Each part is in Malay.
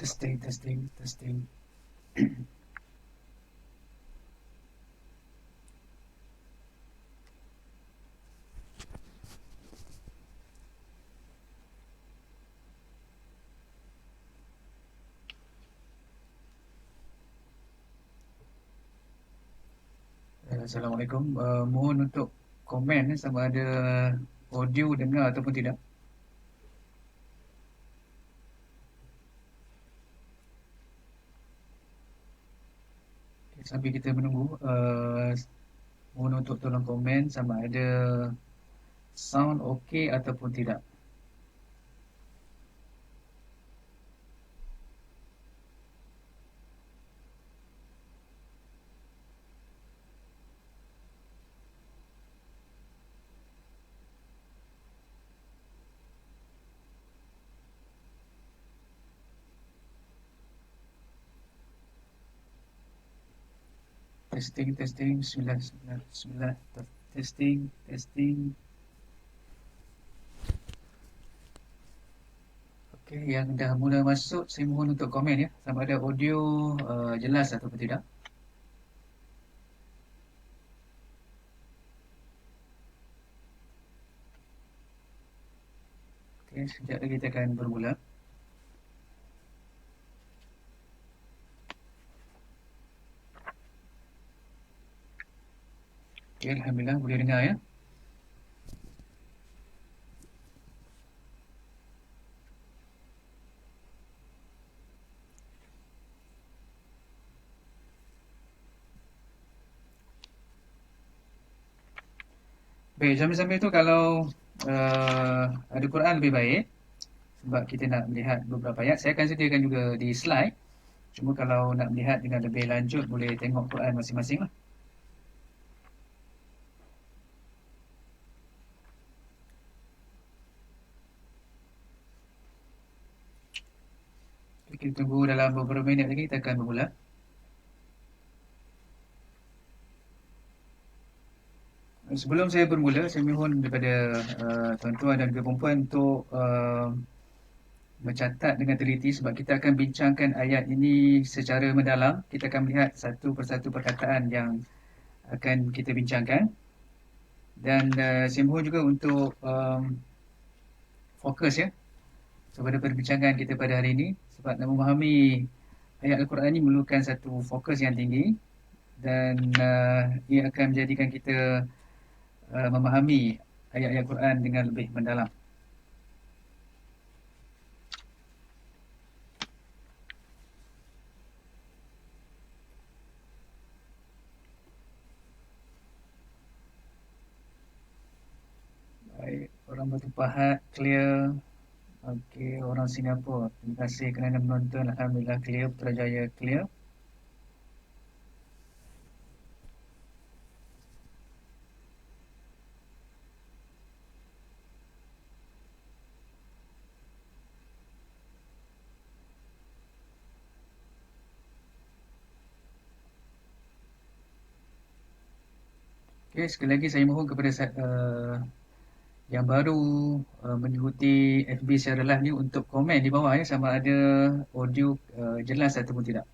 Testing, testing, testing. Assalamualaikum. Mohon untuk komen sama ada audio dengar ataupun tidak. Okay, sambil kita menunggu, mohon untuk tolong komen sama ada sound okey ataupun tidak. Testing, testing. Bismillah, bismillah, bismillah. Testing, testing. Okey, yang dah mula masuk, saya mohon untuk komen ya. Sama ada audio jelas ataupun tidak. Okey, sekejap lagi kita akan bermula. Okey, Alhamdulillah boleh dengar ya. Baik, sambil-sambil tu kalau ada Quran lebih baik sebab kita nak melihat beberapa ayat. Saya akan sediakan juga di slide. Cuma kalau nak melihat dengan lebih lanjut boleh tengok Quran masing-masing lah. Kita tunggu dalam beberapa minit lagi kita akan bermula. Sebelum saya bermula, saya mohon daripada tuan-tuan dan juga perempuan untuk mencatat dengan teliti sebab kita akan bincangkan ayat ini secara mendalam. Kita akan melihat satu persatu perkataan yang akan kita bincangkan. Dan saya mohon juga untuk fokus ya kepada perbincangan kita pada hari ini sebab nak memahami ayat Al-Quran ini memerlukan satu fokus yang tinggi dan ia akan menjadikan kita memahami ayat-ayat Quran dengan lebih mendalam. Baik, orang Batu Pahat clear. Okey, orang Singapura. Terima kasih kerana menonton. Alhamdulillah clear, Putrajaya clear. Okey, sekali lagi saya mohon kepada yang baru mengikuti FB secara live ni untuk komen di bawah ya sama ada audio jelas ataupun tidak.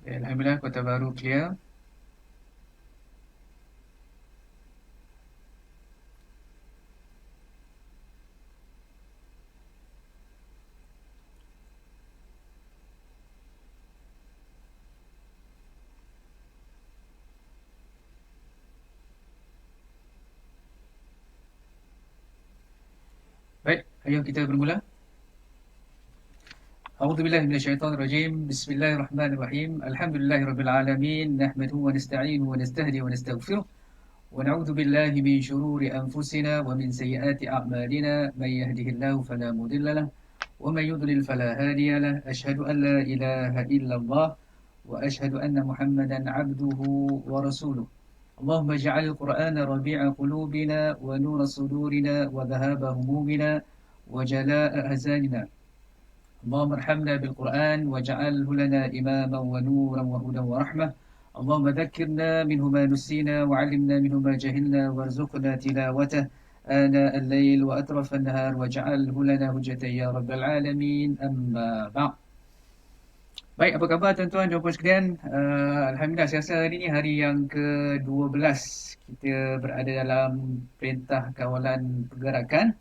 Alhamdulillah Kota Baru clear. Baik, ayo kita bermula. أعوذ بالله من الشيطان الرجيم بسم الله الرحمن الرحيم الحمد لله رب العالمين نحمده ونستعينه ونستهدي ونستغفره ونعوذ بالله من شرور أنفسنا ومن سيئات أعمالنا من يهده الله فلا مضل له ومن يضلل فلا هادي له أشهد أن لا إله إلا الله وأشهد أن محمدا عبده ورسوله اللهم اجعل القرآن ربيع قلوبنا ونور صدورنا وذهاب همومنا وجلاء أحزاننا. اللهم ارحمنا بالقرآن واجعله لنا إماما ونورا وهدى ورحمة. اللهم ذكرنا منه ما نسينا وعلمنا منه ما جهلنا وارزقنا تلاوته آناء الليل وأطراف النهار واجعله لنا حجة يا رب العالمين. أما بعد. Baik, apa khabar tuan-tuan dan puan sekalian? Alhamdulillah, saya rasa hari ini hari yang ke-12 kita berada dalam perintah kawalan pergerakan.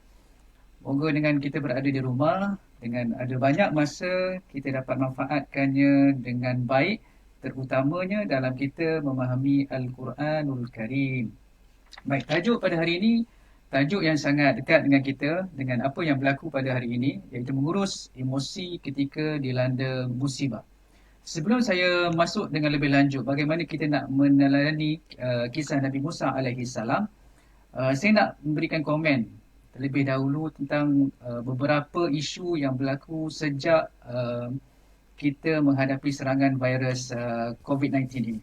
Moga dengan kita berada di rumah, dengan ada banyak masa, kita dapat manfaatkannya dengan baik, terutamanya dalam kita memahami Al-Quranul Karim. Baik, tajuk pada hari ini, tajuk yang sangat dekat dengan kita, dengan apa yang berlaku pada hari ini, iaitu mengurus emosi ketika dilanda musibah. Sebelum saya masuk dengan lebih lanjut, bagaimana kita nak meneladani kisah Nabi Musa alaihi salam, saya nak memberikan komen terlebih dahulu tentang beberapa isu yang berlaku sejak kita menghadapi serangan virus COVID-19 ini.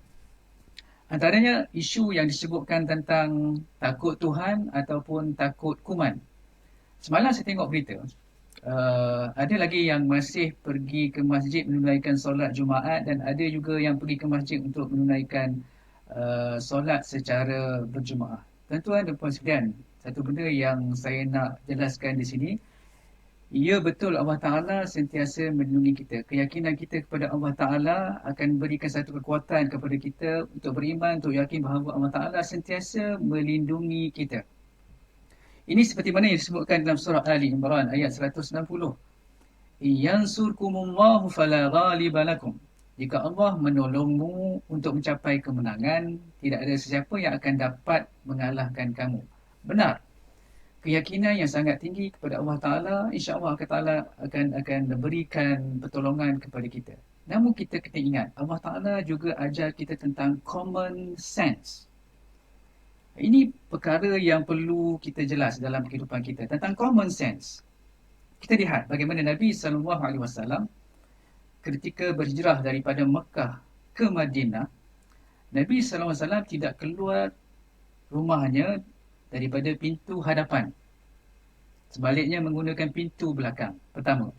Antaranya isu yang disebutkan tentang takut Tuhan ataupun takut kuman. Semalam saya tengok berita, ada lagi yang masih pergi ke masjid menunaikan solat Jumaat dan ada juga yang pergi ke masjid untuk menunaikan solat secara berjemaah. Tuan-tuan dan puan sekalian, satu benda yang saya nak jelaskan di sini, ya betul Allah Ta'ala sentiasa melindungi kita. Keyakinan kita kepada Allah Ta'ala akan berikan satu kekuatan kepada kita untuk beriman, untuk yakin bahawa Allah Ta'ala sentiasa melindungi kita. Ini seperti mana yang disebutkan dalam surah Ali Imran ayat 160. Yansurkumullahu fala ghaliba lakum. Jika Allah menolongmu untuk mencapai kemenangan, tidak ada sesiapa yang akan dapat mengalahkan kamu. Benar. Keyakinan yang sangat tinggi kepada Allah Ta'ala, insya-Allah Allah Ta'ala akan berikan pertolongan kepada kita. Namun kita kena ingat, Allah Ta'ala juga ajar kita tentang common sense. Ini perkara yang perlu kita jelas dalam kehidupan kita, tentang common sense. Kita lihat bagaimana Nabi SAW ketika berhijrah daripada Mekah ke Madinah, Nabi SAW tidak keluar rumahnya daripada pintu hadapan. Sebaliknya menggunakan pintu belakang. Pertama.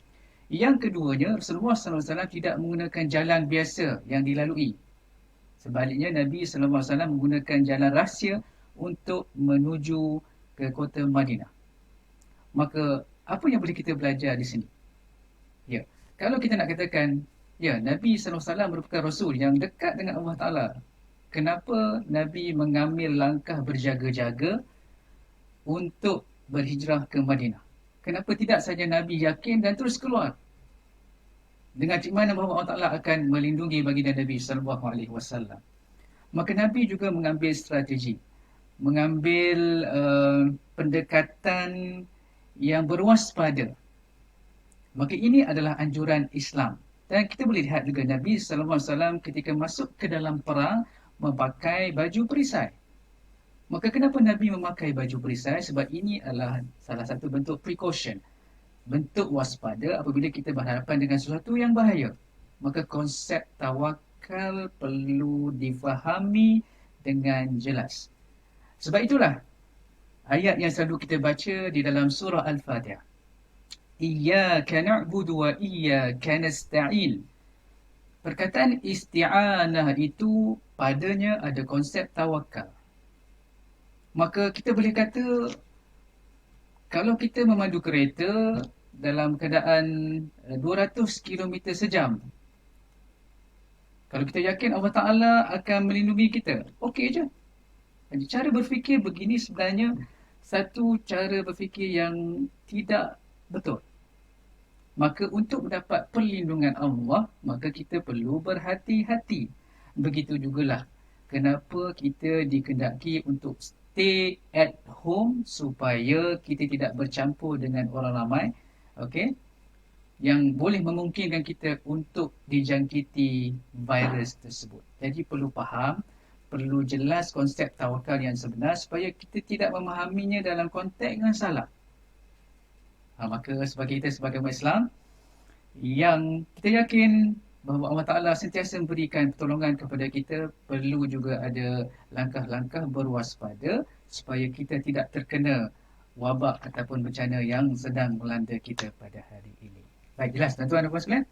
Yang keduanya, Rasulullah SAW tidak menggunakan jalan biasa yang dilalui. Sebaliknya, Nabi SAW menggunakan jalan rahsia untuk menuju ke kota Madinah. Maka, apa yang boleh kita belajar di sini? Ya, kalau kita nak katakan, ya, Nabi SAW merupakan Rasul yang dekat dengan Allah Ta'ala. Kenapa Nabi mengambil langkah berjaga-jaga untuk berhijrah ke Madinah? Kenapa tidak saja Nabi yakin dan terus keluar? Dengan mana bahawa Allah Ta'ala akan melindungi baginda Nabi SAW. Maka Nabi juga mengambil strategi. Mengambil pendekatan yang berwaspada. Maka ini adalah anjuran Islam. Dan kita boleh lihat juga Nabi SAW ketika masuk ke dalam perang memakai baju perisai. Maka kenapa Nabi memakai baju perisai? Sebab ini adalah salah satu bentuk precaution. Bentuk waspada apabila kita berhadapan dengan sesuatu yang bahaya. Maka konsep tawakal perlu difahami dengan jelas. Sebab itulah ayat yang selalu kita baca di dalam surah Al-Fatihah. Iyyaka na'budu wa iyyaka nasta'in. Perkataan isti'anah itu padanya ada konsep tawakal. Maka kita boleh kata, kalau kita memandu kereta dalam keadaan 200 km sejam, kalau kita yakin Allah Ta'ala akan melindungi kita, okey je. Jadi cara berfikir begini sebenarnya satu cara berfikir yang tidak betul. Maka untuk mendapat perlindungan Allah, maka kita perlu berhati-hati. Begitu jugalah kenapa kita dikehendaki untuk stay at home supaya kita tidak bercampur dengan orang ramai, okey, yang boleh memungkinkan kita untuk dijangkiti virus tersebut. Jadi perlu faham, perlu jelas konsep tawakal yang sebenar supaya kita tidak memahaminya dalam konteks yang salah. Maka sebagai kita sebagai umat Islam yang kita yakin bahawa Allah Ta'ala sentiasa memberikan pertolongan kepada kita, perlu juga ada langkah-langkah berwaspada supaya kita tidak terkena wabak ataupun bencana yang sedang melanda kita pada hari ini. Baik, jelas tuan-tuan dan puan sekalian?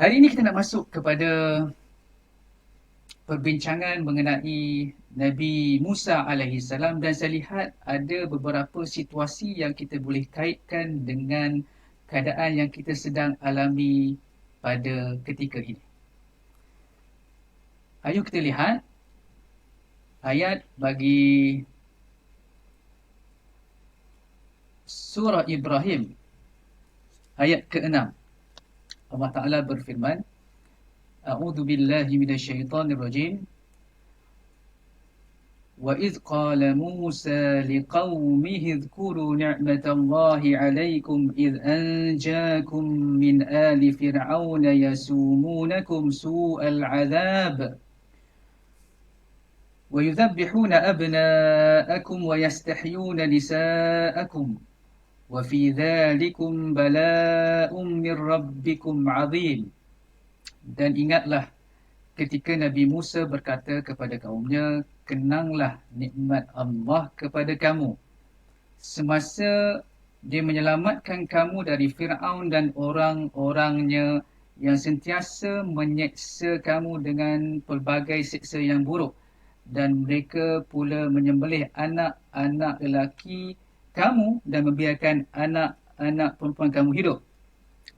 Hari ini kita nak masuk kepada perbincangan mengenai Nabi Musa alaihi salam, dan saya lihat ada beberapa situasi yang kita boleh kaitkan dengan keadaan yang kita sedang alami pada ketika ini. Ayuh kita lihat ayat bagi surah Ibrahim ayat ke-6. Allah Ta'ala berfirman, A'udzu billahi minasyaitonir rajim. وَإِذْ قَالَ مُوسَى لِقَوْمِهِ اذْكُرُوا نِعْمَةَ اللَّهِ عَلَيْكُمْ إِذْ أَنْجَاكُمْ مِنْ آلِ فِرْعَوْنَ يَسُومُونَكُمْ سُوءَ الْعَذَابِ وَيُذَبِّحُونَ أَبْنَاءَكُمْ وَيَسْتَحْيُونَ نِسَاءَكُمْ وَفِي ذَلِكُمْ بَلَاءٌ مِّن رَّبِّكُمْ عَظِيمٌ. Dan ingatlah ketika Nabi Musa berkata kepada kaumnya, kenanglah nikmat Allah kepada kamu semasa dia menyelamatkan kamu dari Fir'aun dan orang-orangnya yang sentiasa menyeksa kamu dengan pelbagai siksa yang buruk, dan mereka pula menyembelih anak-anak lelaki kamu dan membiarkan anak-anak perempuan kamu hidup.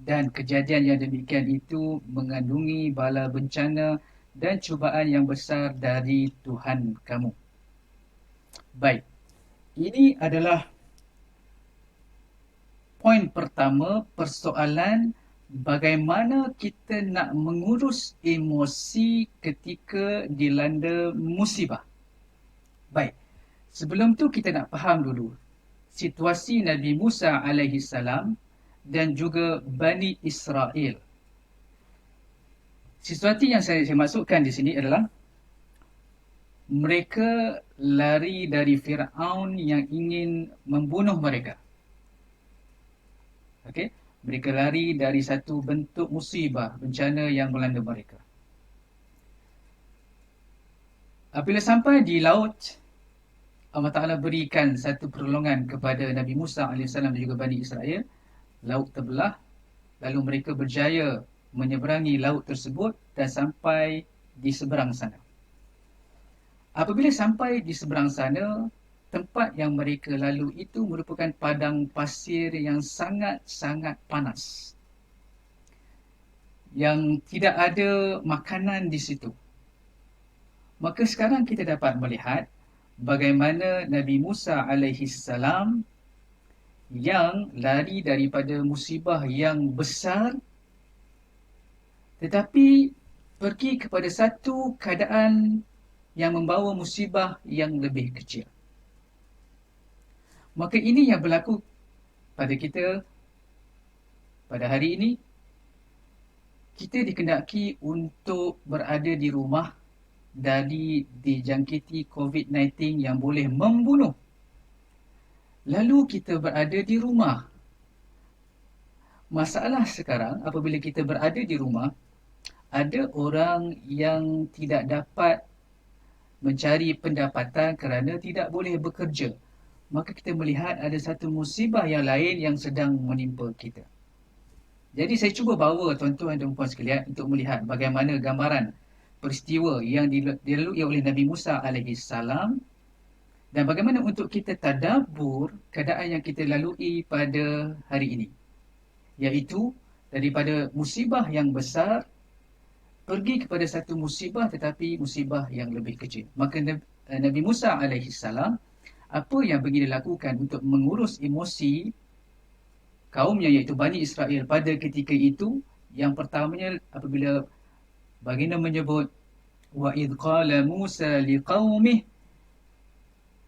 Dan kejadian yang demikian itu mengandungi bala bencana dan cubaan yang besar dari Tuhan kamu. Baik, ini adalah poin pertama, persoalan bagaimana kita nak mengurus emosi ketika dilanda musibah. Baik, sebelum tu kita nak faham dulu situasi Nabi Musa alaihi salam dan juga Bani Israel. Sesuatu yang saya maksudkan di sini adalah mereka lari dari Fir'aun yang ingin membunuh mereka. Okey, mereka lari dari satu bentuk musibah, bencana yang melanda mereka. Apabila sampai di laut, Allah Ta'ala berikan satu pertolongan kepada Nabi Musa AS dan juga Bani Israel. Laut terbelah, lalu mereka berjaya menyeberangi laut tersebut dan sampai di seberang sana. Apabila sampai di seberang sana, tempat yang mereka lalu itu merupakan padang pasir yang sangat-sangat panas, yang tidak ada makanan di situ. Maka sekarang kita dapat melihat bagaimana Nabi Musa alaihi salam yang lari daripada musibah yang besar tetapi pergi kepada satu keadaan yang membawa musibah yang lebih kecil. Maka ini yang berlaku pada kita pada hari ini. Kita dikehendaki untuk berada di rumah dari dijangkiti COVID-19 yang boleh membunuh. Lalu kita berada di rumah. Masalah sekarang apabila kita berada di rumah, ada orang yang tidak dapat mencari pendapatan kerana tidak boleh bekerja. Maka kita melihat ada satu musibah yang lain yang sedang menimpa kita. Jadi saya cuba bawa tuan-tuan dan puan sekalian untuk melihat bagaimana gambaran peristiwa yang dilalui oleh Nabi Musa AS dan bagaimana untuk kita tadabbur keadaan yang kita lalui pada hari ini. Iaitu daripada musibah yang besar pergi kepada satu musibah tetapi musibah yang lebih kecil. Maka Nabi Musa AS, apa yang bagi dia lakukan untuk mengurus emosi kaumnya iaitu Bani Israel pada ketika itu? Yang pertamanya apabila baginda menyebut wa idh qala Musa liqaumihi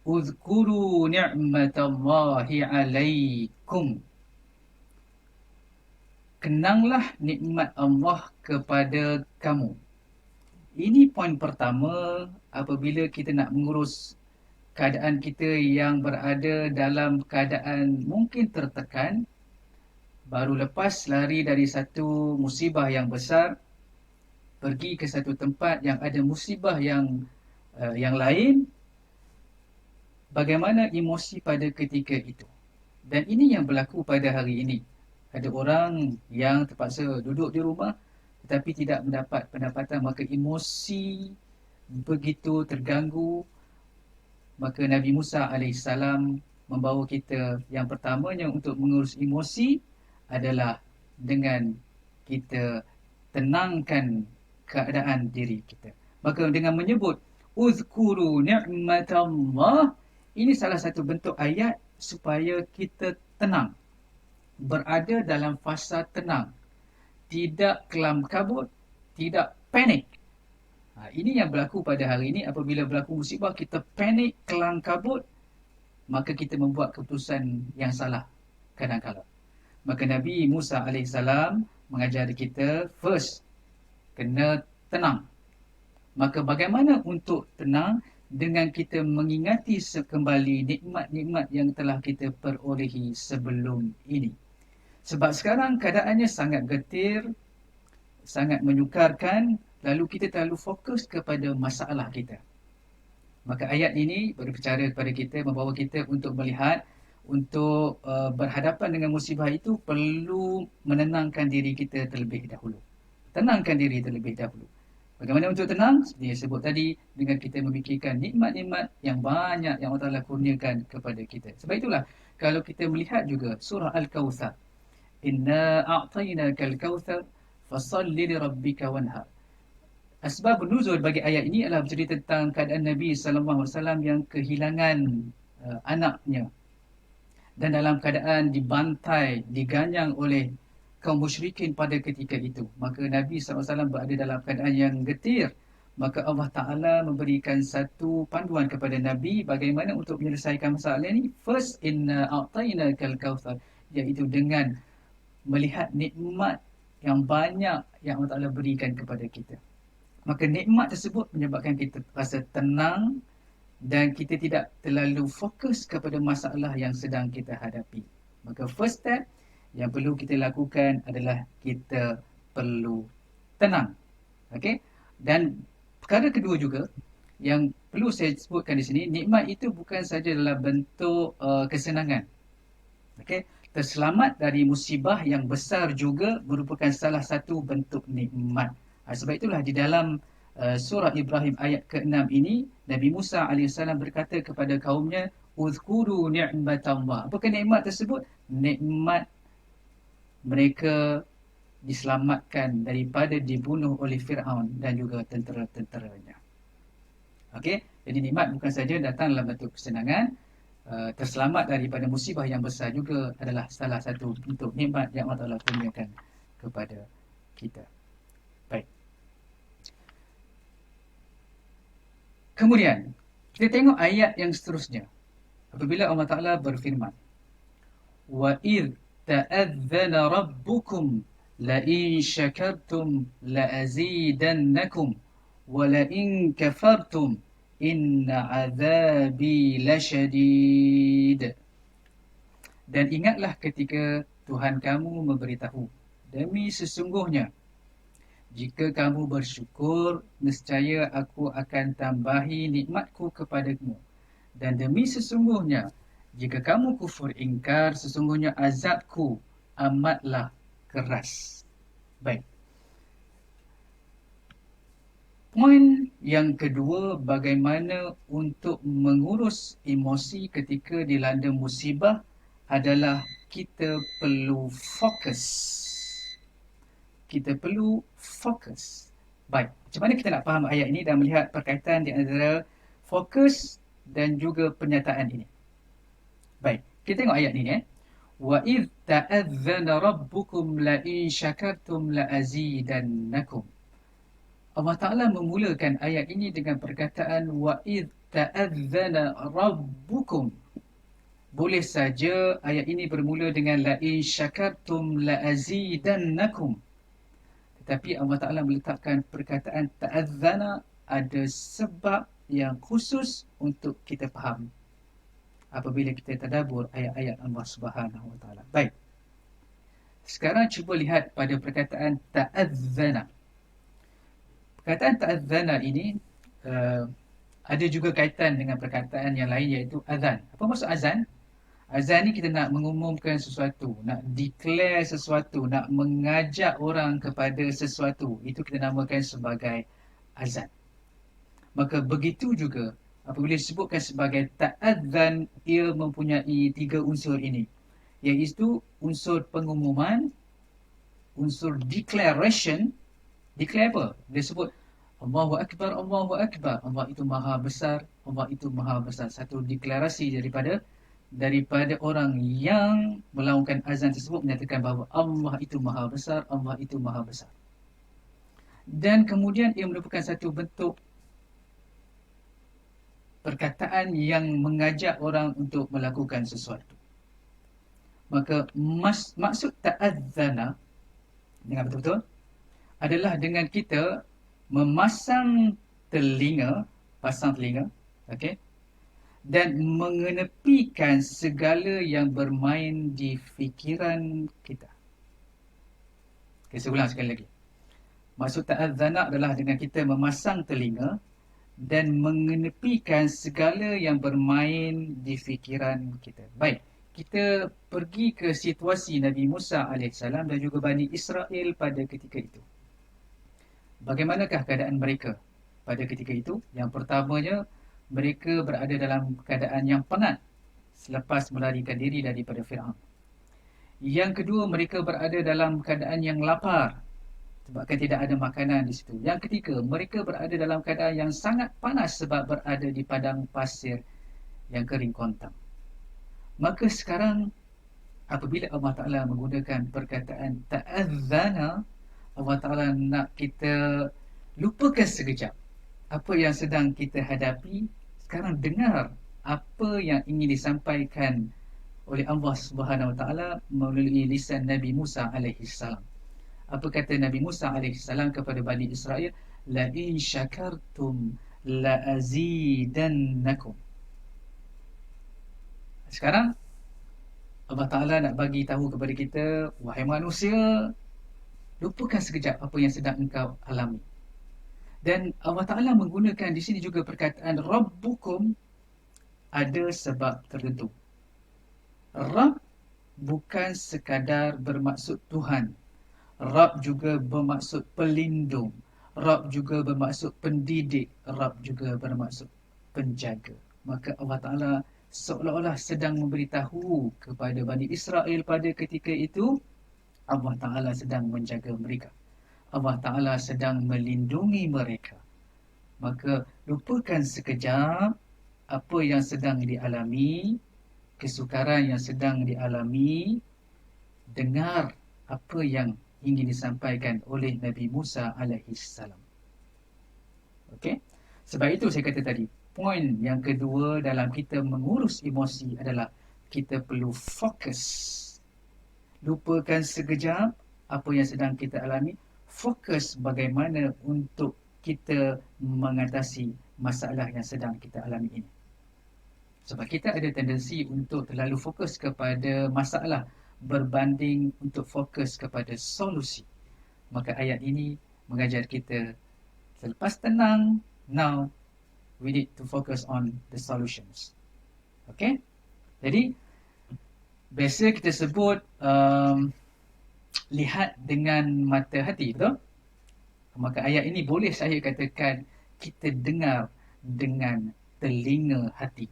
uzkuru ni'matallahi alaikum. Kenanglah nikmat Allah kepada kamu. Ini poin pertama apabila kita nak mengurus keadaan kita yang berada dalam keadaan mungkin tertekan. baru lepas lari dari satu musibah yang besar, pergi ke satu tempat yang ada musibah yang lain, bagaimana emosi pada ketika itu. Dan ini yang berlaku pada hari ini. Ada orang yang terpaksa duduk di rumah tetapi tidak mendapat pendapatan, maka emosi begitu terganggu. Maka Nabi Musa alaihissalam membawa kita yang pertamanya untuk mengurus emosi adalah dengan kita tenangkan keadaan diri kita. Maka dengan menyebut uzkuru ni'matallah, ini salah satu bentuk ayat supaya kita tenang, berada dalam fasa tenang, tidak kelam kabut, tidak panik. Ini yang berlaku pada hari ini. Apabila berlaku musibah, kita panik, kelam kabut, maka kita membuat keputusan yang salah kadang-kadang. Maka Nabi Musa alaihissalam mengajar kita, first, kena tenang. Maka bagaimana untuk tenang? Dengan kita mengingati sekembali nikmat-nikmat yang telah kita perolehi sebelum ini. Sebab sekarang keadaannya sangat getir, sangat menyukarkan, lalu kita terlalu fokus kepada masalah kita. Maka ayat ini berbicara kepada kita, membawa kita untuk melihat, untuk berhadapan dengan musibah itu perlu menenangkan diri kita terlebih dahulu. Tenangkan diri terlebih dahulu. Bagaimana untuk tenang? Seperti yang sebut tadi, dengan kita memikirkan nikmat-nikmat yang banyak yang Allah Ta'ala kurniakan kepada kita. Sebab itulah, kalau kita melihat juga surah Al-Kawthar, Inna a'tainakal kawthar fasalli li rabbika wanhar. Asbab nuzul bagi ayat ini adalah bercerita tentang keadaan Nabi SAW yang kehilangan anaknya dan dalam keadaan dibantai, diganyang oleh kaum musyrikin pada ketika itu. Maka Nabi SAW berada dalam keadaan yang getir. Maka Allah Ta'ala memberikan satu panduan kepada Nabi bagaimana untuk menyelesaikan masalah ini. First, inna a'tainakal kawthar, iaitu dengan melihat nikmat yang banyak yang Allah Ta'ala berikan kepada kita. Maka nikmat tersebut menyebabkan kita rasa tenang dan kita tidak terlalu fokus kepada masalah yang sedang kita hadapi. Maka first step yang perlu kita lakukan adalah kita perlu tenang. Okey? Dan perkara kedua juga yang perlu saya sebutkan di sini, nikmat itu bukan saja dalam bentuk kesenangan. Okey? Terselamat dari musibah yang besar juga merupakan salah satu bentuk nikmat. Sebab itulah di dalam surah Ibrahim ayat ke-6 ini, Nabi Musa AS berkata kepada kaumnya, Uzkuru ni'matallah. Apakah nikmat tersebut? Nikmat mereka diselamatkan daripada dibunuh oleh Fir'aun dan juga tentera-tenteranya. Okey? Jadi nikmat bukan saja datang dalam bentuk kesenangan, terselamat daripada musibah yang besar juga adalah salah satu bentuk nikmat yang Allah Ta'ala kurniakan kepada kita. Baik. Kemudian, kita tengok ayat yang seterusnya. Apabila Allah Ta'ala berfirman, وَإِذْ تَأَذَّنَ رَبُّكُمْ لَإِنْ شَكَرْتُمْ لَأَزِيدَنَّكُمْ وَلَإِنْ كَفَرْتُمْ Inna azabi lasyadid. Dan ingatlah ketika Tuhan kamu memberitahu, demi sesungguhnya jika kamu bersyukur, nescaya aku akan tambahi nikmatku kepadamu. Dan demi sesungguhnya jika kamu kufur ingkar, sesungguhnya azabku amatlah keras. Baik. Poin yang kedua, bagaimana untuk mengurus emosi ketika dilanda musibah adalah kita perlu fokus. Kita perlu fokus. Baik, macam mana kita nak faham ayat ini dan melihat perkaitan di antara fokus dan juga pernyataan ini? Baik, kita tengok ayat ini. وَإِذْ تَأَذَّنَ رَبُّكُمْ لَإِنْ شَكَرْتُمْ لَأَزِيدَنَّكُمْ. Allah Ta'ala memulakan ayat ini dengan perkataan وَإِذْ تَأَذَّنَ رَبُّكُمْ. Boleh saja ayat ini bermula dengan لَإِنْ شَكَرْتُمْ لَأَزِيدَنَّكُمْ. Tetapi Allah Ta'ala meletakkan perkataan ta'adzana ada sebab yang khusus untuk kita faham apabila kita tadabbur ayat-ayat Allah Subhanahu Wa Ta'ala. Baik. Sekarang cuba lihat pada perkataan ta'adzana. Perkataan ta'adzana ini uh, ada juga kaitan dengan perkataan yang lain, iaitu azan. Apa maksud azan? Azan ni kita nak mengumumkan sesuatu, nak declare sesuatu, nak mengajak orang kepada sesuatu. Itu kita namakan sebagai azan. Maka begitu juga apabila disebutkan sebagai ta'adzan, ia mempunyai 3 unsur ini, iaitu unsur pengumuman, unsur declaration. Declare apa? Dia sebut Allahu Akbar, Allahu Akbar. Allah itu maha besar, Allah itu maha besar. Satu deklarasi daripada orang yang melakukan azan tersebut menyatakan bahawa Allah itu maha besar, Allah itu maha besar. Dan kemudian ia merupakan satu bentuk perkataan yang mengajak orang untuk melakukan sesuatu. Maka maksud ta'adzana dengan betul-betul adalah dengan kita memasang telinga, pasang telinga, okey, dan mengenepikan segala yang bermain di fikiran kita. Okay, saya ulang sekali lagi. Maksud ta'adzana adalah dengan kita memasang telinga dan mengenepikan segala yang bermain di fikiran kita. Baik, kita pergi ke situasi Nabi Musa AS dan juga Bani Israel pada ketika itu. Bagaimanakah keadaan mereka pada ketika itu? Yang pertamanya, mereka berada dalam keadaan yang penat selepas melarikan diri daripada Fir'aun. Yang kedua, mereka berada dalam keadaan yang lapar sebabkan tidak ada makanan di situ. Yang ketiga, mereka berada dalam keadaan yang sangat panas sebab berada di padang pasir yang kering kontang. Maka sekarang apabila Allah Ta'ala menggunakan perkataan ta'adzana, Allah Ta'ala nak kita lupakan sekejap apa yang sedang kita hadapi. Sekarang dengar apa yang ingin disampaikan oleh Allah Subhanahu Wa Ta'ala melalui lisan Nabi Musa alaihissalam. Apa kata Nabi Musa alaihissalam kepada Bani Israel? La in syakartum la azidannakum. Sekarang Allah Ta'ala nak bagi tahu kepada kita, wahai manusia, lupakan sekejap apa yang sedang engkau alami. Dan Allah Ta'ala menggunakan di sini juga perkataan Rabbukum ada sebab tertentu. Rabb bukan sekadar bermaksud Tuhan. Rabb juga bermaksud pelindung. Rabb juga bermaksud pendidik. Rabb juga bermaksud penjaga. Maka Allah Ta'ala seolah-olah sedang memberitahu kepada Bani Israel pada ketika itu, Allah Ta'ala sedang menjaga mereka. Allah Ta'ala sedang melindungi mereka. Maka lupakan sekejap apa yang sedang dialami, kesukaran yang sedang dialami. Dengar apa yang ingin disampaikan oleh Nabi Musa alaihissalam. Okey? Sebab itu saya kata tadi, poin yang kedua dalam kita mengurus emosi adalah kita perlu fokus. Lupakan sekejap apa yang sedang kita alami. Fokus bagaimana untuk kita mengatasi masalah yang sedang kita alami ini. Sebab kita ada tendensi untuk terlalu fokus kepada masalah berbanding untuk fokus kepada solusi. Maka ayat ini mengajar kita, selepas tenang, now we need to focus on the solutions. Okay? Jadi, biasa kita sebut lihat dengan mata hati, betul? Maka ayat ini boleh saya katakan kita dengar dengan telinga hati.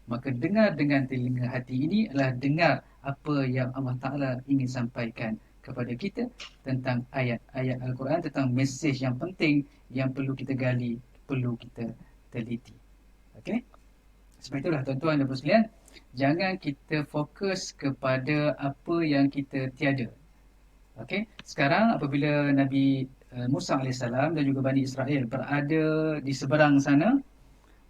Maka dengar dengan telinga hati ini adalah dengar apa yang Allah Ta'ala ingin sampaikan kepada kita tentang ayat-ayat Al-Quran, tentang mesej yang penting yang perlu kita gali, perlu kita teliti. Okey? Sebab itulah tuan-tuan dan puan-puan, jangan kita fokus kepada apa yang kita tiada. Okey? Sekarang apabila Nabi Musa AS dan juga Bani Israel berada di seberang sana,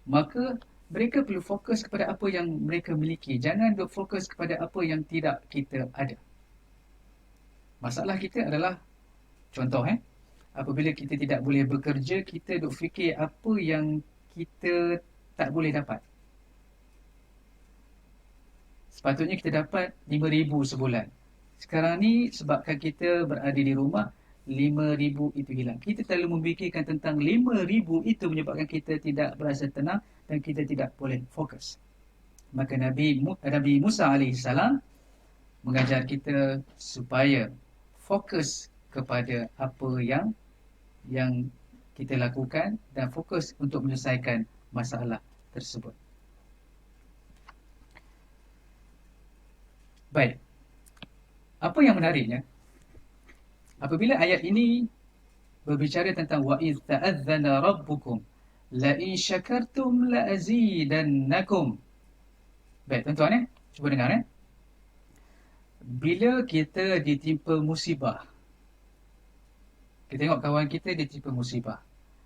maka mereka perlu fokus kepada apa yang mereka miliki. Jangan duk fokus kepada apa yang tidak kita ada. Masalah kita adalah, contoh apabila kita tidak boleh bekerja, kita duk fikir apa yang kita tak boleh dapat. Sepatutnya kita dapat 5,000 sebulan. Sekarang ni sebabkan kita berada di rumah, 5,000 itu hilang. Kita terlalu memikirkan tentang 5,000 itu menyebabkan kita tidak berasa tenang dan kita tidak boleh fokus. Maka Nabi Musa alaihissalam mengajar kita supaya fokus kepada apa yang kita lakukan dan fokus untuk menyelesaikan masalah tersebut. Baik. Apa yang menariknya? Apabila ayat ini berbicara tentang wa idz ta'adzana rabbukum la in syakartum la azidannakum. Baik, tuan-tuan cuba dengar Bila kita ditimpa musibah, kita tengok kawan kita ditimpa musibah,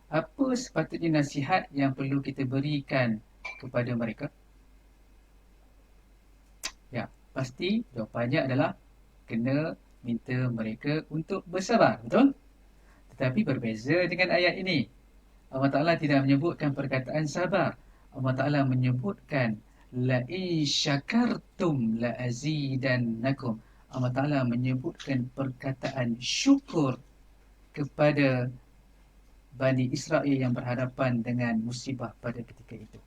apa sepatutnya nasihat yang perlu kita berikan kepada mereka? Ya, pasti jawapannya adalah kena minta mereka untuk bersabar, betul? Tetapi berbeza dengan ayat ini. Allah Ta'ala tidak menyebutkan perkataan sabar. Allah Ta'ala menyebutkan la in syakartum la azidannakum. Allah Ta'ala menyebutkan perkataan syukur kepada Bani Israel yang berhadapan dengan musibah pada ketika itu.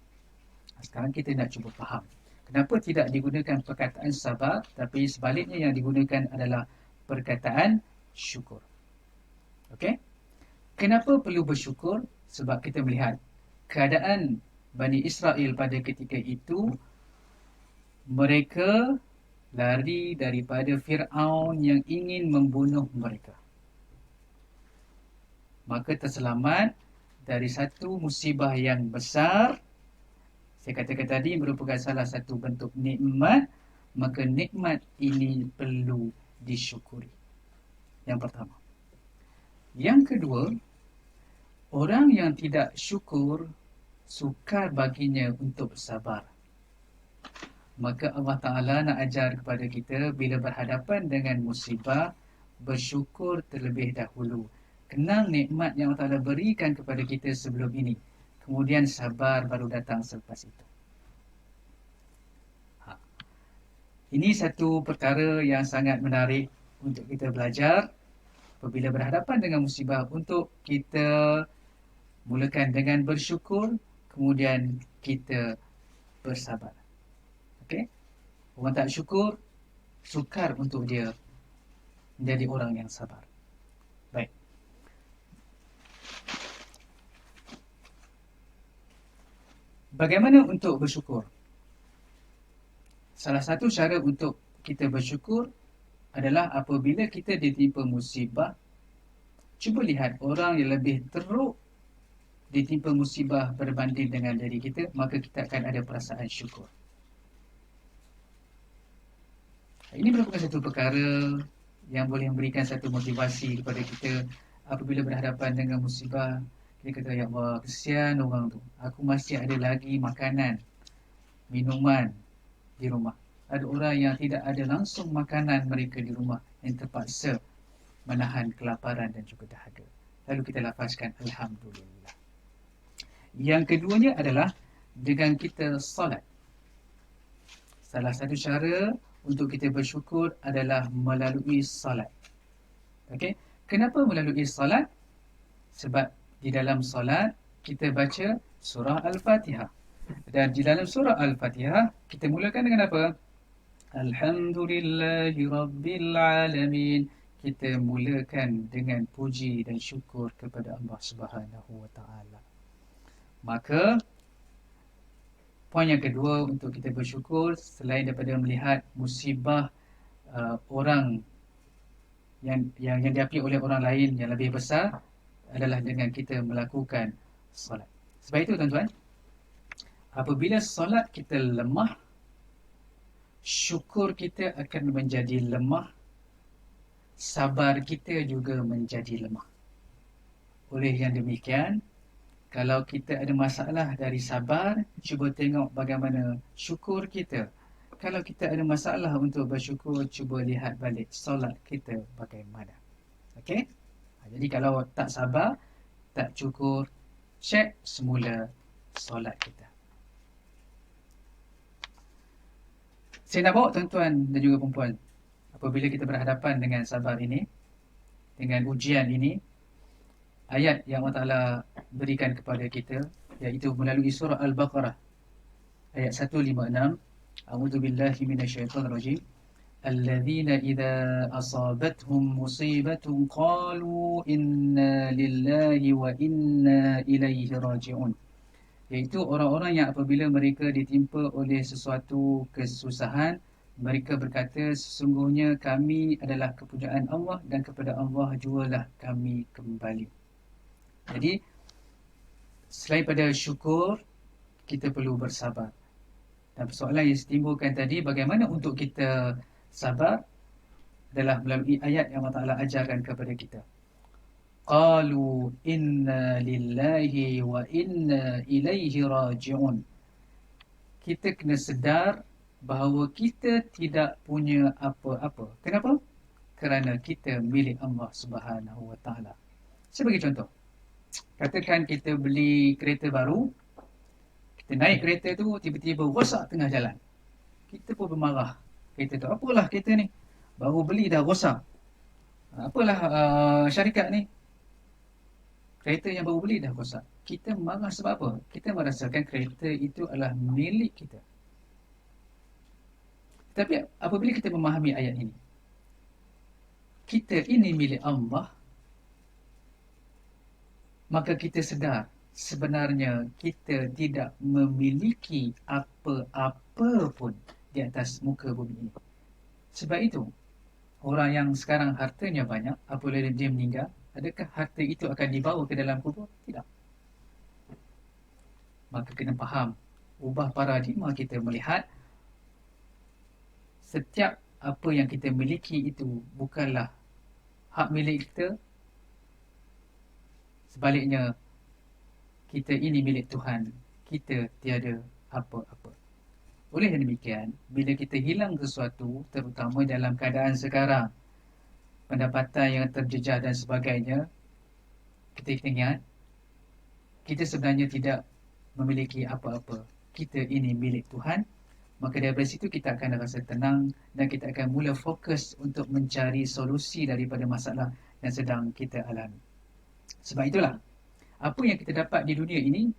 Sekarang kita nak cuba faham. Kenapa tidak digunakan perkataan sabar, tapi sebaliknya yang digunakan adalah perkataan syukur. Okey? Kenapa perlu bersyukur? Sebab kita melihat keadaan Bani Israel pada ketika itu, mereka lari daripada Fir'aun yang ingin membunuh mereka. Maka terselamat dari satu musibah yang besar. Saya katakan tadi merupakan salah satu bentuk nikmat. Maka nikmat ini perlu disyukuri. Yang pertama. Yang kedua, orang yang tidak syukur, sukar baginya untuk sabar. Maka Allah Ta'ala nak ajar kepada kita, bila berhadapan dengan musibah, bersyukur terlebih dahulu. Kenang nikmat yang Allah Ta'ala berikan kepada kita sebelum ini. Kemudian sabar baru datang selepas itu. Ini satu perkara yang sangat menarik untuk kita belajar. Apabila berhadapan dengan musibah, untuk kita mulakan dengan bersyukur, kemudian kita bersabar. Okey? Orang tak syukur, sukar untuk dia menjadi orang yang sabar. Baik. Bagaimana untuk bersyukur? Salah satu cara untuk kita bersyukur adalah apabila kita ditimpa musibah, cuba lihat orang yang lebih teruk ditimpa musibah berbanding dengan diri kita, maka kita akan ada perasaan syukur. Ini merupakan satu perkara yang boleh memberikan satu motivasi kepada kita apabila berhadapan dengan musibah. Kita kata, ya Allah, kesian orang tu. Aku masih ada lagi makanan, minuman di rumah. Ada orang yang tidak ada langsung makanan mereka di rumah, yang terpaksa menahan kelaparan dan juga dahaga. Lalu kita lafazkan Alhamdulillah. Yang keduanya adalah dengan kita salat. Salah satu cara untuk kita bersyukur adalah melalui salat. Okey? Kenapa melalui salat? Sebab di dalam salat kita baca surah Al-Fatihah. Dan di dalam surah Al-Fatihah kita mulakan dengan apa? Alhamdulillahi Rabbil Alamin. Kita mulakan dengan puji dan syukur kepada Allah Subhanahu Wa Taala. Maka poin yang kedua untuk kita bersyukur, selain daripada melihat musibah orang yang dihadapi oleh orang lain yang lebih besar, adalah dengan kita melakukan solat. Sebab itu tuan-tuan, apabila solat kita lemah, syukur kita akan menjadi lemah, sabar kita juga menjadi lemah. Oleh yang demikian, kalau kita ada masalah dari sabar, cuba tengok bagaimana syukur kita. Kalau kita ada masalah untuk bersyukur, cuba lihat balik solat kita bagaimana. Okey? Jadi kalau tak sabar, tak syukur, cek semula solat kita. Saya nak bawa tuan-tuan dan juga perempuan apabila kita berhadapan dengan sabar ini, dengan ujian ini, ayat yang Allah Ta'ala berikan kepada kita, iaitu melalui surah Al-Baqarah ayat 156. A'udzu billahi minasyaitonir rajim. Alladzina idza asabathum musibatun qalu inna lillahi wa inna ilaihi raji'un. Iaitu orang-orang yang apabila mereka ditimpa oleh sesuatu kesusahan, mereka berkata, sesungguhnya kami adalah kepujaan Allah dan kepada Allah jugalah kami kembali. Jadi, selain pada syukur, kita perlu bersabar. Dan persoalan yang ditimbulkan tadi, bagaimana untuk kita sabar adalah melalui ayat yang Allah Ta'ala ajarkan kepada kita. Qalu inna lillahi wa inna ilaihi raji'un. Kita kena sedar bahawa kita tidak punya apa-apa. Kenapa? Kerana kita milik Allah Subhanahu wa Ta'ala. Saya bagi contoh. Katakan kita beli kereta baru, kita naik kereta tu, tiba-tiba rosak tengah jalan. Kita pun bermarah. Kereta tu, apalah kereta ni? Baru beli dah rosak. Apalah syarikat ni? Kereta yang baru beli dah rosak. Kita marah sebab apa? Kita merasakan kereta itu adalah milik kita. Tapi apabila kita memahami ayat ini, kita ini milik Allah, maka kita sedar sebenarnya kita tidak memiliki apa-apa pun di atas muka bumi ini. Sebab itu, orang yang sekarang hartanya banyak, apabila dia meninggal, adakah harta itu akan dibawa ke dalam kubur? Tidak. Maka kena faham, ubah paradigma kita melihat setiap apa yang kita miliki itu bukanlah hak milik kita. Sebaliknya, kita ini milik Tuhan. Kita tiada apa-apa. Oleh demikian, bila kita hilang sesuatu, terutama dalam keadaan sekarang, pendapatan yang terjejah dan sebagainya, kita ingat, kita sebenarnya tidak memiliki apa-apa. Kita ini milik Tuhan. Maka daripada situ kita akan rasa tenang dan kita akan mula fokus untuk mencari solusi daripada masalah yang sedang kita alami. Sebab itulah, apa yang kita dapat di dunia ini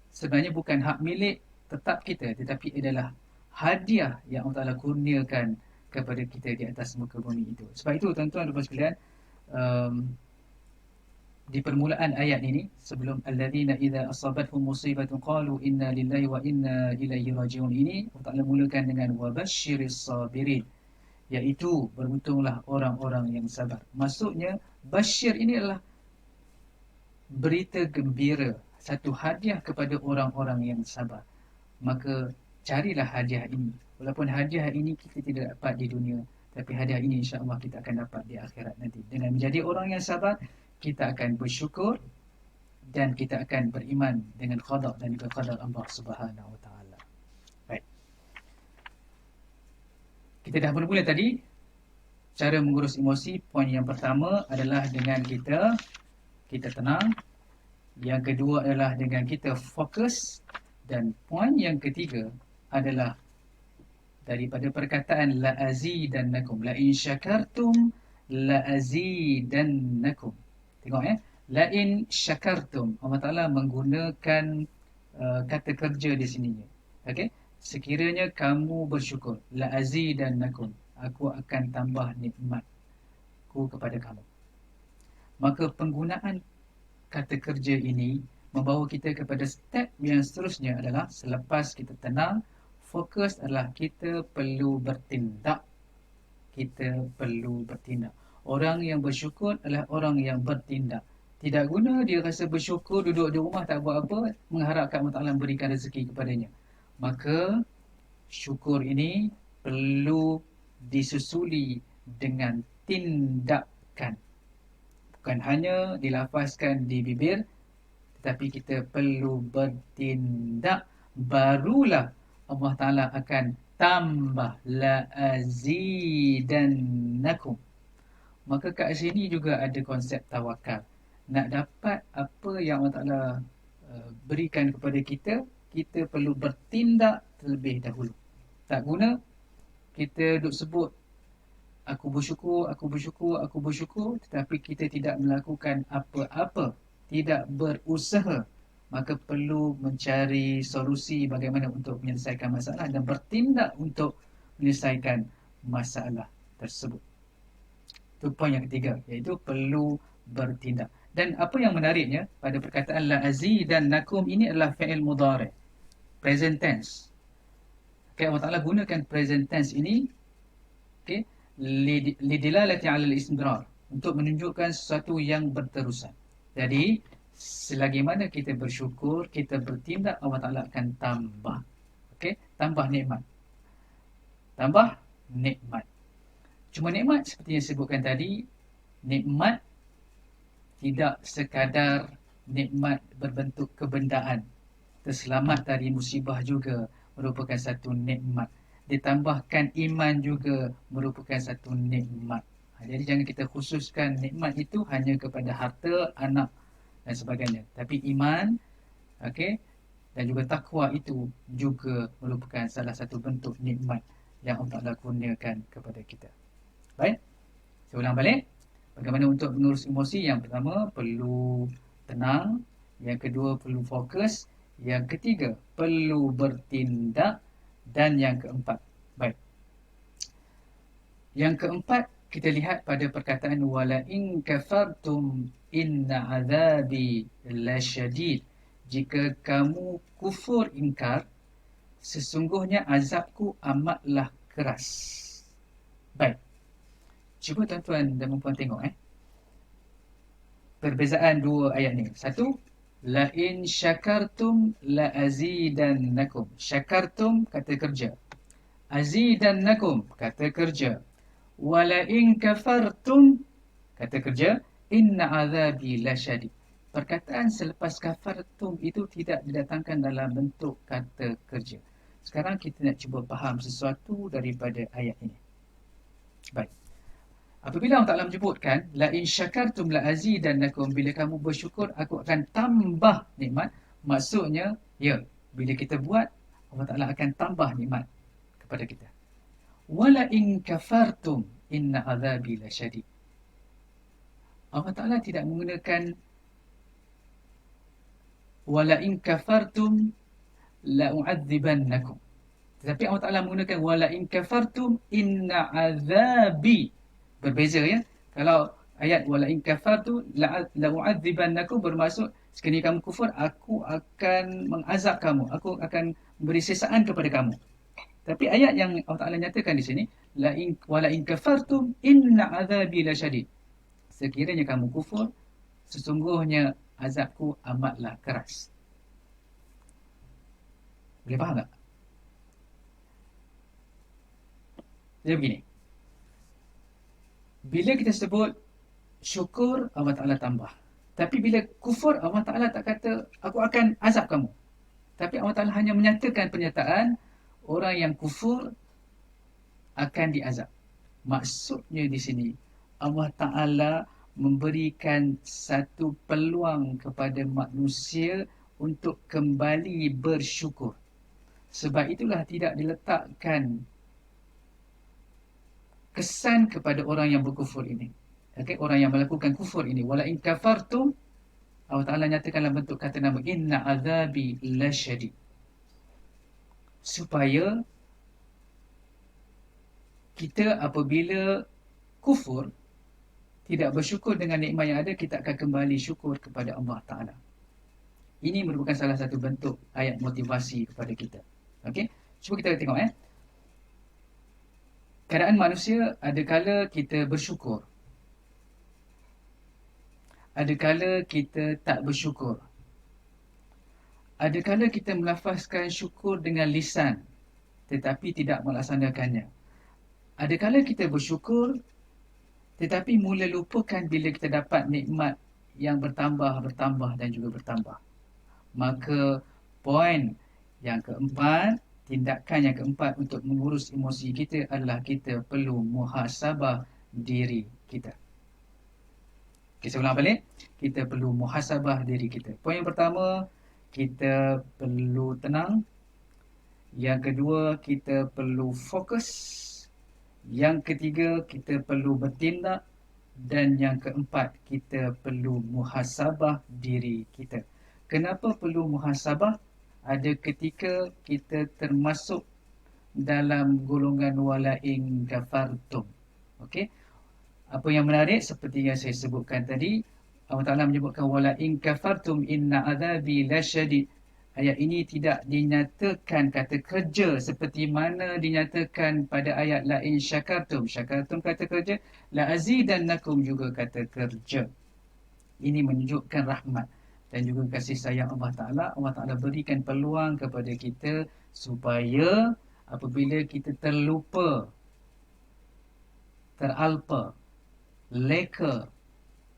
sebenarnya bukan hak milik tetap kita, tetapi adalah hadiah yang Allah Ta'ala kurniakan kepada kita di atas muka bumi itu. Sebab itu, tuan-tuan dan puan sekalian, di permulaan ayat ini, sebelum alladzina idza asabathum musibatun qalu inna lillahi wa inna ilaihi raji'un ini, Allah Ta'ala mulakan dengan wabasyiris sabirin, iaitu beruntunglah orang-orang yang sabar. Maksudnya, basyir ini adalah berita gembira, satu hadiah kepada orang-orang yang sabar. Maka carilah hadiah ini. Walaupun hadiah ini kita tidak dapat di dunia, tapi hadiah ini insya-Allah kita akan dapat di akhirat nanti. Dengan menjadi orang yang sabar, kita akan bersyukur dan kita akan beriman dengan qada dan juga qadar Allah Subhanahu wa Ta'ala. Baik. Kita dah bermula tadi cara mengurus emosi. Poin yang pertama adalah dengan kita tenang. Yang kedua adalah dengan kita fokus. Dan poin yang ketiga adalah daripada perkataan la'azidannakum. La'in syakartum la'azidannakum. Tengok la'in syakartum. Allah Ta'ala menggunakan kata kerja di sini. Okay? Sekiranya kamu bersyukur, la'azidannakum. Aku akan tambah nikmatku kepada kamu. Maka penggunaan kata kerja ini membawa kita kepada step yang seterusnya adalah selepas kita tenang, fokus adalah kita perlu bertindak. Kita perlu bertindak. Orang yang bersyukur adalah orang yang bertindak. Tidak guna dia rasa bersyukur, duduk di rumah tak buat apa, mengharapkan Allah Ta'ala berikan rezeki kepadanya. Maka syukur ini perlu disusuli dengan tindakan. Bukan hanya dilafazkan di bibir, tetapi kita perlu bertindak. Barulah Allah Ta'ala akan tambah la'azidannakum. Maka kat sini juga ada konsep tawakal. Nak dapat apa yang Allah Ta'ala berikan kepada kita, kita perlu bertindak terlebih dahulu. Tak guna kita duk sebut aku bersyukur, tetapi kita tidak melakukan apa-apa, tidak berusaha, maka perlu mencari solusi bagaimana untuk menyelesaikan masalah dan bertindak untuk menyelesaikan masalah tersebut. Itu poin yang ketiga, iaitu perlu bertindak. Dan apa yang menariknya pada perkataan la azidannakum ini adalah fi'il mudhari', present tense. Okay, Allah Ta'ala gunakan present tense ini, okay, lidilalati 'ala al-istimrar, untuk menunjukkan sesuatu yang berterusan. Jadi selagi mana kita bersyukur, kita bertindak, Allah Ta'ala akan tambah. Okay, tambah nikmat. Tambah nikmat. Cuma nikmat seperti yang disebutkan tadi, nikmat tidak sekadar nikmat berbentuk kebendaan. Terselamat dari musibah juga merupakan satu nikmat. Ditambahkan iman juga merupakan satu nikmat. Jadi jangan kita khususkan nikmat itu hanya kepada harta, anak dan sebagainya. Tapi iman, okay, dan juga takwa itu juga merupakan salah satu bentuk nikmat yang Allah kurniakan kepada kita. Baik, saya ulang balik. Bagaimana untuk mengurus emosi? Yang pertama, perlu tenang. Yang kedua, perlu fokus. Yang ketiga, perlu bertindak. Dan yang keempat, baik, yang keempat, kita lihat pada perkataan wala in kafartum inna azabi lasyadid. Jika kamu kufur ingkar, sesungguhnya azabku amatlah keras. Baik, cuba tuan-tuan dan puan tengok perbezaan dua ayat ni. Satu, la in syakartum la azidannakum. Syakartum kata kerja, azidannakum kata kerja, wala in kafartum kata kerja, inna azabi lasyadid. Perkataan selepas kafartum itu tidak didatangkan dalam bentuk kata kerja. Sekarang kita nak cuba faham sesuatu daripada ayat ini. Baik, apabila Allah Ta'ala menyebutkan la in syakartum la azidannakum, bila kamu bersyukur aku akan tambah nikmat, maksudnya ya, bila kita buat Allah Ta'ala akan tambah nikmat kepada kita. Wala in kafartum inna azabi lasyadid. Allah Ta'ala tidak menggunakan wala in kafartum la u'adzibannakum, tetapi Allah Ta'ala menggunakan wala in kafartum inna azabi. Berbeza ya. Kalau ayat wala in kafartu la u'adzibannakum bermaksud sekiranya kamu kufur aku akan mengazab kamu, aku akan beri sisaan kepada kamu. Tapi ayat yang Allah Ta'ala nyatakan di sini, wala in kafartum inna azabi lasyadid. Sekiranya kamu kufur, sesungguhnya azabku amatlah keras. Boleh faham tak? Jadi begini, bila kita sebut syukur, Allah Ta'ala tambah. Tapi bila kufur, Allah Ta'ala tak kata aku akan azab kamu. Tapi Allah Ta'ala hanya menyatakan pernyataan orang yang kufur akan diazab. Maksudnya di sini Allah Ta'ala memberikan satu peluang kepada manusia untuk kembali bersyukur. Sebab itulah tidak diletakkan kesan kepada orang yang berkufur ini. Okay, orang yang melakukan kufur ini. Wala in kafartum, Allah Ta'ala nyatakan dalam bentuk kata nama inna azabi lasyadid. Supaya kita apabila kufur, tidak bersyukur dengan nikmat yang ada, kita akan kembali syukur kepada Allah Ta'ala. Ini merupakan salah satu bentuk ayat motivasi kepada kita. Okey, cuba kita tengok keadaan manusia, adakala kita bersyukur, adakala kita tak bersyukur. Adakala kita melafazkan syukur dengan lisan tetapi tidak melaksanakannya. Adakala kita bersyukur tetapi mula lupakan bila kita dapat nikmat yang bertambah dan juga bertambah. Maka poin yang keempat, tindakan yang keempat untuk mengurus emosi kita adalah kita perlu muhasabah diri kita. Okay, saya ulang balik. Kita perlu muhasabah diri kita. Poin yang pertama, kita perlu tenang. Yang kedua, kita perlu fokus. Yang ketiga, kita perlu bertindak. Dan yang keempat, kita perlu muhasabah diri kita. Kenapa perlu muhasabah? Ada ketika kita termasuk dalam golongan walain kafartum. Okey. Apa yang menarik seperti yang saya sebutkan tadi, Allah Ta'ala menyebutkan walain kafartum inna azabi lasyadid. Ayat ini tidak dinyatakan kata kerja seperti mana dinyatakan pada ayat lain syakartum. Syakartum kata kerja, la azidannakum juga kata kerja. Ini menunjukkan rahmat dan juga kasih sayang Allah Ta'ala. Allah Ta'ala berikan peluang kepada kita supaya apabila kita terlupa, teralpa, leka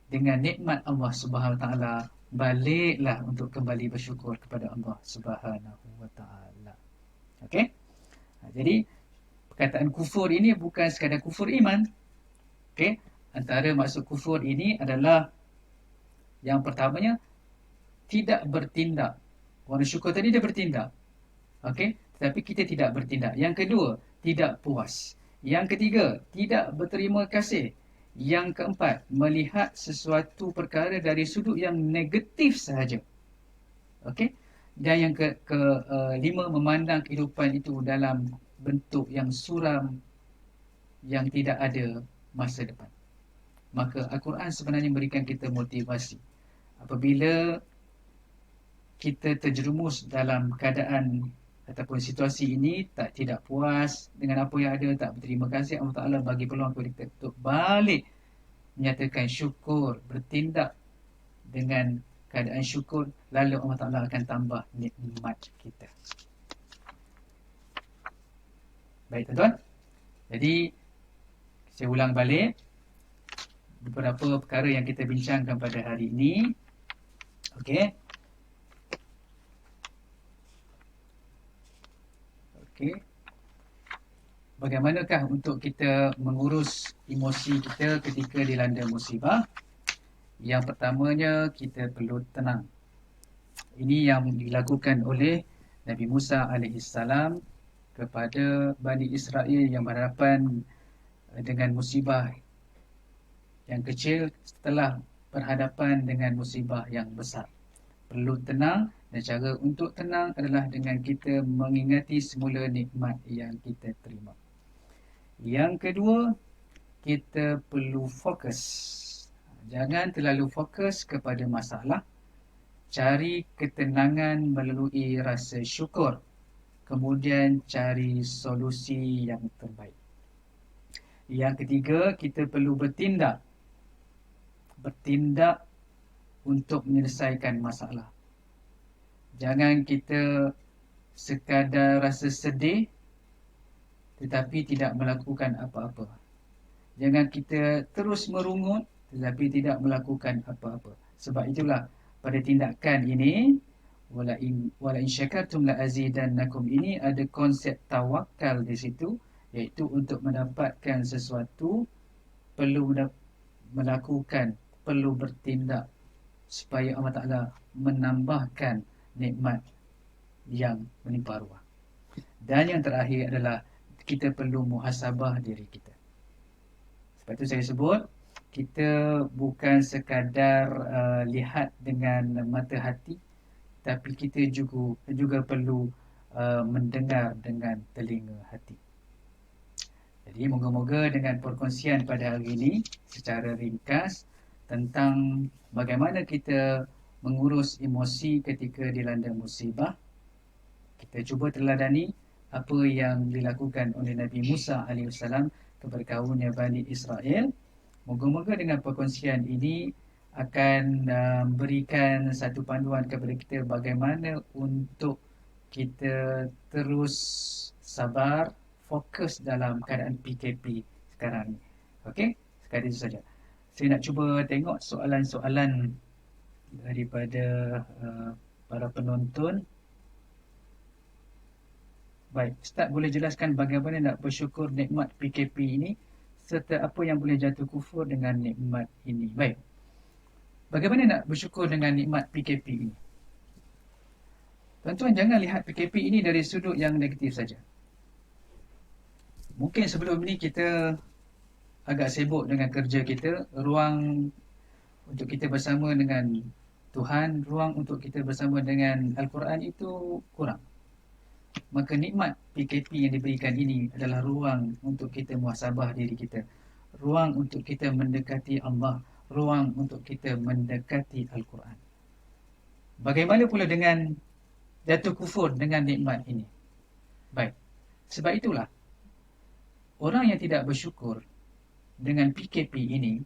dengan nikmat Allah Subhanahu Wa Ta'ala, baliklah untuk kembali bersyukur kepada Allah Subhanahu Wa Ta'ala. Okey? Jadi perkataan kufur ini bukan sekadar kufur iman. Okey? Antara maksud kufur ini adalah yang pertamanya tidak bertindak. Orang syukur tadi dia bertindak. Okey? Tetapi kita tidak bertindak. Yang kedua, tidak puas. Yang ketiga, tidak berterima kasih. Yang keempat, melihat sesuatu perkara dari sudut yang negatif sahaja. Okey? Dan yang kelima, memandang kehidupan itu dalam bentuk yang suram, yang tidak ada masa depan. Maka Al-Quran sebenarnya memberikan kita motivasi. Apabila kita terjerumus dalam keadaan ataupun situasi ini, tidak puas dengan apa yang ada, tak berterima kasih, Allah Ta'ala bagi peluang kepada kita untuk balik menyatakan syukur, bertindak dengan keadaan syukur, lalu Allah Ta'ala akan tambah nikmat kita. Baik tuan-tuan, jadi saya ulang balik beberapa perkara yang kita bincangkan pada hari ini. Okey. Okey. Bagaimanakah untuk kita mengurus emosi kita ketika dilanda musibah? Yang pertamanya, kita perlu tenang. Ini yang dilakukan oleh Nabi Musa AS kepada Bani Israel yang berhadapan dengan musibah yang kecil setelah berhadapan dengan musibah yang besar. Perlu tenang, dan cara untuk tenang adalah dengan kita mengingati semula nikmat yang kita terima. Yang kedua, kita perlu fokus. Jangan terlalu fokus kepada masalah. Cari ketenangan melalui rasa syukur. Kemudian cari solusi yang terbaik. Yang ketiga, kita perlu bertindak. Bertindak untuk menyelesaikan masalah. Jangan kita sekadar rasa sedih tetapi tidak melakukan apa-apa. Jangan kita terus merungut tetapi tidak melakukan apa-apa. Sebab itulah pada tindakan ini, wala in syakartum la azidannakum, ini ada konsep tawakal di situ, iaitu untuk mendapatkan sesuatu perlu melakukan, perlu bertindak supaya Allah Ta'ala menambahkan nikmat yang menimpa ruah. Dan yang terakhir adalah kita perlu muhasabah diri kita. Sebab itu saya sebut, kita bukan sekadar lihat dengan mata hati, tapi kita juga perlu mendengar dengan telinga hati. Jadi moga-moga dengan perkongsian pada hari ini secara ringkas tentang bagaimana kita mengurus emosi ketika dilanda musibah, kita cuba teladani apa yang dilakukan oleh Nabi Musa AS kepada kaumnya Bani Israel. Moga-moga dengan perkongsian ini akan berikan satu panduan kepada kita bagaimana untuk kita terus sabar, fokus dalam keadaan PKP sekarang ni. Okey, sekadar itu saja. Saya nak cuba tengok soalan-soalan daripada para penonton. Baik, Ustaz boleh jelaskan bagaimana nak bersyukur nikmat PKP ini serta apa yang boleh jatuh kufur dengan nikmat ini. Baik, bagaimana nak bersyukur dengan nikmat PKP ini? Tuan-tuan jangan lihat PKP ini dari sudut yang negatif saja. Mungkin sebelum ni kita agak sibuk dengan kerja kita, ruang untuk kita bersama dengan Tuhan, ruang untuk kita bersama dengan Al-Quran itu kurang. Maka nikmat PKP yang diberikan ini adalah ruang untuk kita muhasabah diri kita, ruang untuk kita mendekati Allah, ruang untuk kita mendekati Al-Quran. Bagaimana pula dengan jatuh kufur dengan nikmat ini? Baik, sebab itulah orang yang tidak bersyukur dengan PKP ini,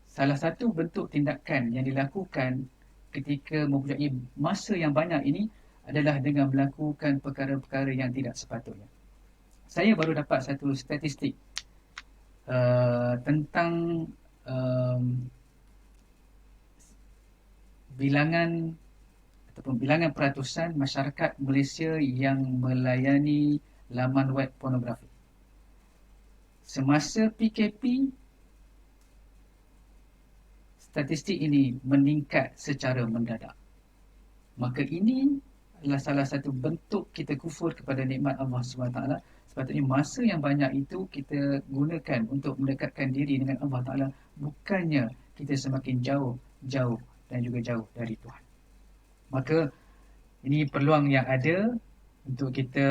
salah satu bentuk tindakan yang dilakukan ketika mempunyai masa yang banyak ini adalah dengan melakukan perkara-perkara yang tidak sepatutnya. Saya baru dapat satu statistik tentang bilangan ataupun bilangan peratusan masyarakat Malaysia yang melayani laman web pornografi. Semasa PKP, statistik ini meningkat secara mendadak. Maka ini adalah salah satu bentuk kita kufur kepada nikmat Allah SWT. Sepatutnya masa yang banyak itu kita gunakan untuk mendekatkan diri dengan Allah Ta'ala, bukannya kita semakin jauh dan juga jauh dari Tuhan. Maka ini peluang yang ada untuk kita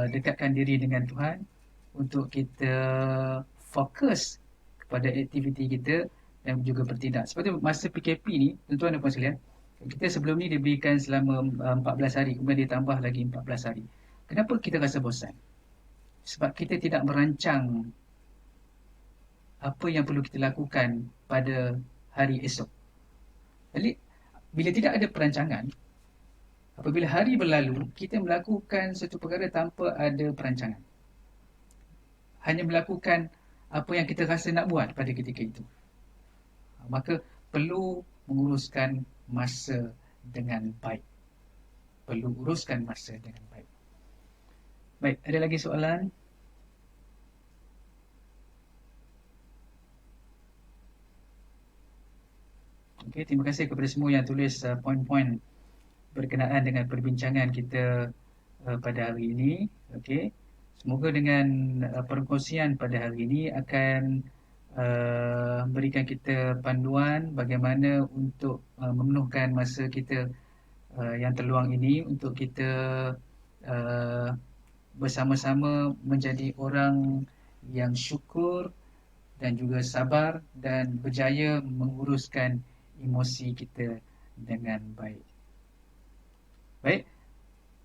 dekatkan diri dengan Tuhan, untuk kita fokus kepada aktiviti kita dan juga bertindak. Sebab itu masa PKP ni, tuan-tuan dan puan sekalian, kita sebelum ni diberikan selama 14 hari, kemudian ditambah lagi 14 hari. Kenapa kita rasa bosan? Sebab kita tidak merancang apa yang perlu kita lakukan pada hari esok. Jadi, bila tidak ada perancangan, apabila hari berlalu, kita melakukan satu perkara tanpa ada perancangan. Hanya melakukan apa yang kita rasa nak buat pada ketika itu. Maka perlu menguruskan masa dengan baik. Perlu uruskan masa dengan baik. Baik, ada lagi soalan? Okey, terima kasih kepada semua yang tulis poin-poin berkenaan dengan perbincangan kita pada hari ini. Okey, semoga dengan perkongsian pada hari ini akan berikan kita panduan bagaimana untuk memenuhkan masa kita yang terluang ini untuk kita bersama-sama menjadi orang yang syukur dan juga sabar dan berjaya menguruskan emosi kita dengan baik. Baik,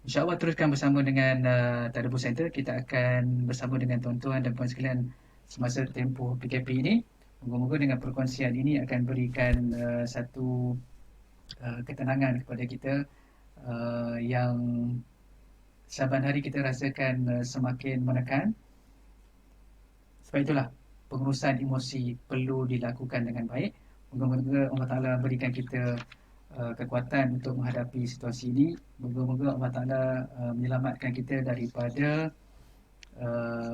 insya-Allah teruskan bersama dengan Tadabbur Center. Kita akan bersama dengan tuan-tuan dan puan sekalian semasa tempoh PKP ini. Moga-moga dengan perkongsian ini akan berikan satu ketenangan kepada kita yang saban hari kita rasakan semakin menekan. Sebab itulah pengurusan emosi perlu dilakukan dengan baik. Moga-moga Allah Ta'ala berikan kita kekuatan untuk menghadapi situasi ini. Moga-moga Allah Ta'ala menyelamatkan kita daripada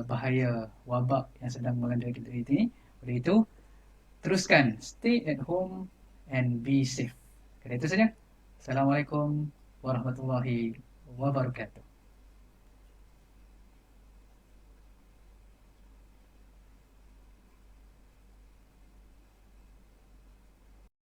bahaya wabak yang sedang melanda kita ini. Oleh itu, teruskan stay at home and be safe. Kali itu saja. Assalamualaikum warahmatullahi wabarakatuh.